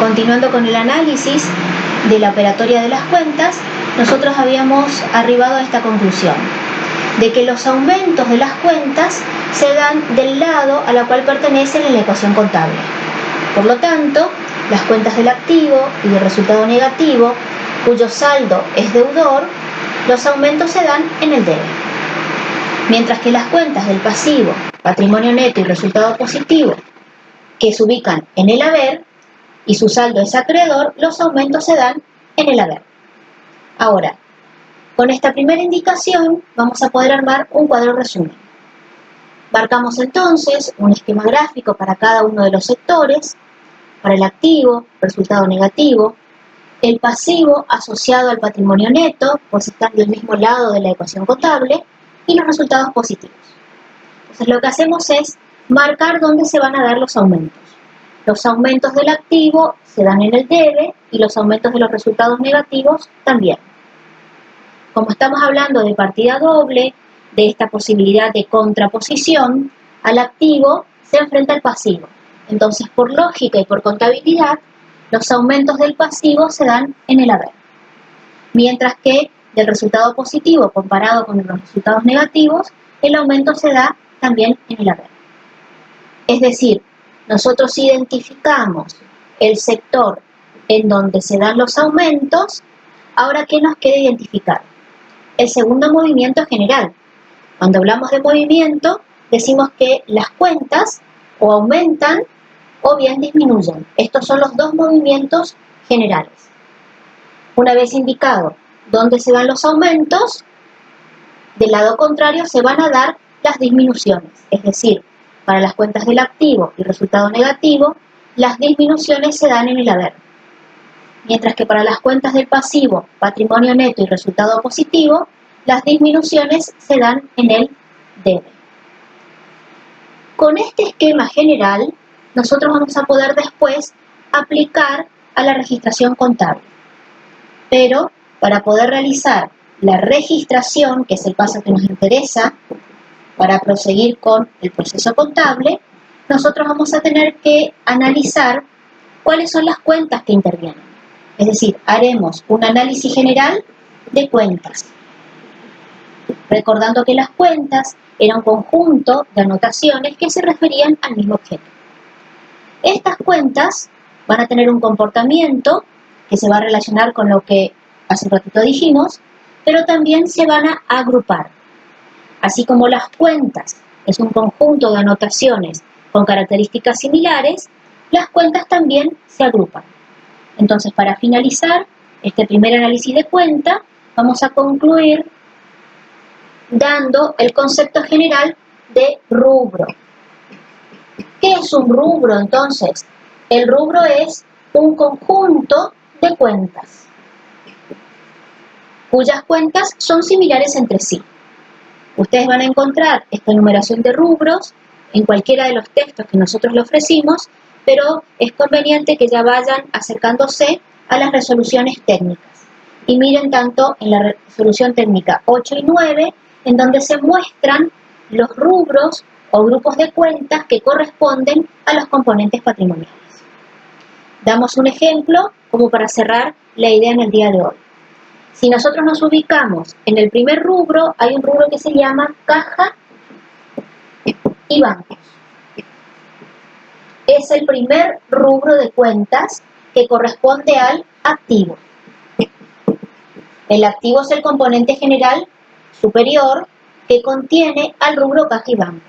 Continuando con el análisis de la operatoria de las cuentas, nosotros habíamos arribado a esta conclusión, de que los aumentos de las cuentas se dan del lado a la cual pertenecen en la ecuación contable. Por lo tanto, las cuentas del activo y del resultado negativo, cuyo saldo es deudor, los aumentos se dan en el debe. Mientras que las cuentas del pasivo, patrimonio neto y resultado positivo, que se ubican en el haber y su saldo es acreedor, los aumentos se dan en el haber. Ahora, con esta primera indicación vamos a poder armar un cuadro resumen. Marcamos entonces un esquema gráfico para cada uno de los sectores, para el activo, resultado negativo, el pasivo asociado al patrimonio neto, pues están del mismo lado de la ecuación contable, y los resultados positivos. Entonces lo que hacemos es marcar dónde se van a dar los aumentos. Los aumentos del activo se dan en el debe y los aumentos de los resultados negativos también. Como estamos hablando de partida doble, de esta posibilidad de contraposición, al activo se enfrenta al pasivo. Entonces, por lógica y por contabilidad, los aumentos del pasivo se dan en el haber. Mientras que del resultado positivo comparado con los resultados negativos, el aumento se da también en el haber. Es decir, nosotros identificamos el sector en donde se dan los aumentos. Ahora, ¿qué nos queda identificar? El segundo movimiento general. Cuando hablamos de movimiento, decimos que las cuentas o aumentan o bien disminuyen. Estos son los dos movimientos generales. Una vez indicado dónde se dan los aumentos, del lado contrario se van a dar las disminuciones. Es decir, para las cuentas del activo y resultado negativo, las disminuciones se dan en el haber. Mientras que para las cuentas del pasivo, patrimonio neto y resultado positivo, las disminuciones se dan en el debe. Con este esquema general, nosotros vamos a poder después aplicar a la registración contable. Pero para poder realizar la registración, que es el paso que nos interesa para proseguir con el proceso contable, nosotros vamos a tener que analizar cuáles son las cuentas que intervienen. Es decir, haremos un análisis general de cuentas, recordando que las cuentas eran un conjunto de anotaciones que se referían al mismo objeto. Estas cuentas van a tener un comportamiento que se va a relacionar con lo que hace un ratito dijimos, pero también se van a agrupar. Así como las cuentas es un conjunto de anotaciones con características similares, las cuentas también se agrupan. Entonces, para finalizar este primer análisis de cuenta, vamos a concluir dando el concepto general de rubro. ¿Qué es un rubro entonces? El rubro es un conjunto de cuentas, cuyas cuentas son similares entre sí. Ustedes van a encontrar esta enumeración de rubros en cualquiera de los textos que nosotros le ofrecimos, pero es conveniente que ya vayan acercándose a las resoluciones técnicas. Y miren tanto en la resolución técnica 8 y 9, en donde se muestran los rubros o grupos de cuentas que corresponden a los componentes patrimoniales. Damos un ejemplo como para cerrar la idea en el día de hoy. Si nosotros nos ubicamos en el primer rubro, hay un rubro que se llama caja y bancos. Es el primer rubro de cuentas que corresponde al activo. El activo es el componente general superior que contiene al rubro caja y bancos.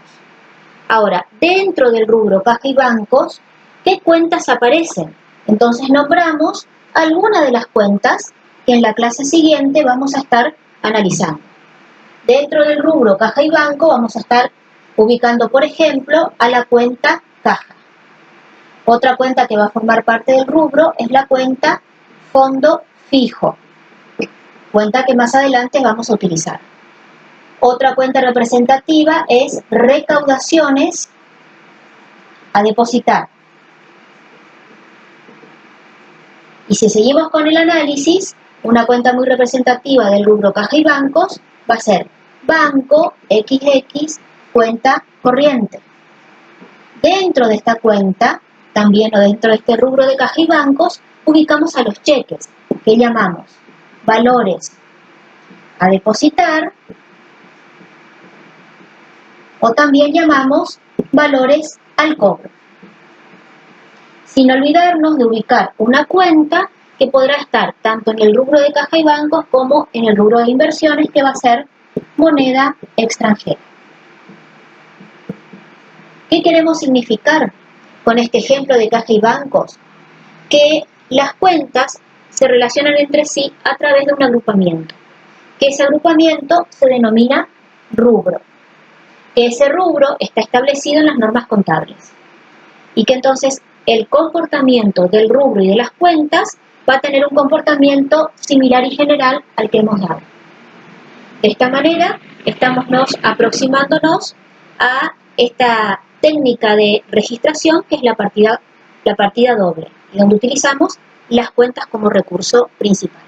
Ahora, dentro del rubro caja y bancos, ¿qué cuentas aparecen? Entonces nombramos algunas de las cuentas que en la clase siguiente vamos a estar analizando. Dentro del rubro caja y banco vamos a estar ubicando, por ejemplo, a la cuenta caja. Otra cuenta que va a formar parte del rubro es la cuenta fondo fijo, cuenta que más adelante vamos a utilizar. Otra cuenta representativa es recaudaciones a depositar. Y si seguimos con el análisis, una cuenta muy representativa del rubro caja y bancos va a ser banco XX cuenta corriente. Dentro de esta cuenta También o dentro de este rubro de caja y bancos ubicamos a los cheques, que llamamos valores a depositar o también llamamos valores al cobro. Sin olvidarnos de ubicar una cuenta que podrá estar tanto en el rubro de caja y bancos como en el rubro de inversiones, que va a ser moneda extranjera. ¿Qué queremos significar con este ejemplo de caja y bancos? Que las cuentas se relacionan entre sí a través de un agrupamiento, que ese agrupamiento se denomina rubro, que ese rubro está establecido en las normas contables y que entonces el comportamiento del rubro y de las cuentas va a tener un comportamiento similar y general al que hemos dado. De esta manera estamos aproximándonos a esta técnica de registración, que es la partida doble, donde utilizamos las cuentas como recurso principal.